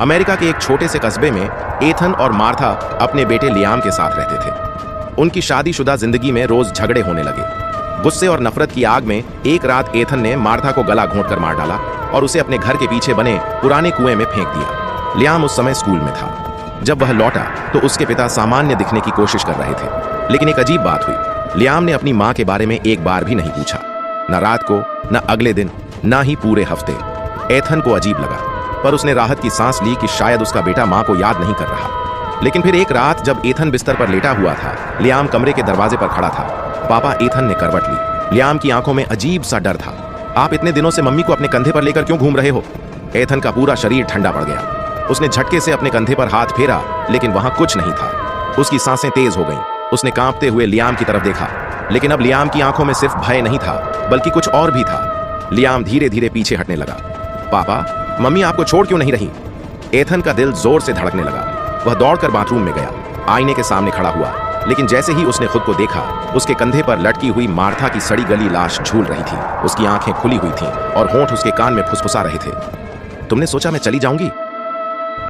America के एक छोटे से कस्बे में एथन और मार्था अपने बेटे लियाम के साथ रहते थे। उनकी शादीशुदा जिंदगी में रोज झगड़े होने लगे। गुस्से और नफरत की आग में एक रात एथन ने मार्था को गला घोंटकर मार डाला और उसे अपने घर के पीछे बने पुराने कुएं में फेंक दिया। लियाम उस समय स्कूल में था। जब वह लौटा तो उसके पिता सामान्य दिखने की कोशिश कर रहे थे, लेकिन एक अजीब बात हुई। लियाम ने अपनी मां के बारे में एक बार भी नहीं पूछा, न रात को, न अगले दिन, न ही पूरे हफ्ते। एथन को अजीब लगा, पर उसने राहत की सांस ली कि शायद उसका बेटा मां को याद नहीं कर रहा। लेकिन फिर एक रात जब एथन बिस्तर पर लेटा हुआ था, लियाम कमरे के दरवाजे पर खड़ा था। पापा, एथन ने करवट ली। लियाम की आंखों में अजीब सा डर था। आप इतने दिनों से मम्मी को अपने कंधे पर लेकर क्यों घूम रहे हो? एथन का पूरा शरीर ठंडा पड़ गया। उसने झटके से अपने कंधे पर हाथ फेरा, लेकिन वहां कुछ नहीं था। उसकी सांसें तेज हो गईं। उसने कांपते हुए लियाम की तरफ देखा, लेकिन अब लियाम की आंखों में सिर्फ भय नहीं था, बल्कि कुछ और भी था। लियाम धीरे धीरे पीछे हटने लगा। पापा, मम्मी आपको छोड़ क्यों नहीं रही? एथन का दिल जोर से धड़कने लगा। वह दौड़कर बाथरूम में गया, आईने के सामने खड़ा हुआ, लेकिन जैसे ही उसने खुद को देखा, उसके कंधे पर लटकी हुई मार्था की सड़ी गली लाश झूल रही थी। उसकी आंखें खुली हुई थीं और होंठ उसके कान में फुसफुसा रहे थे। तुमने सोचा मैं चली जाऊंगी?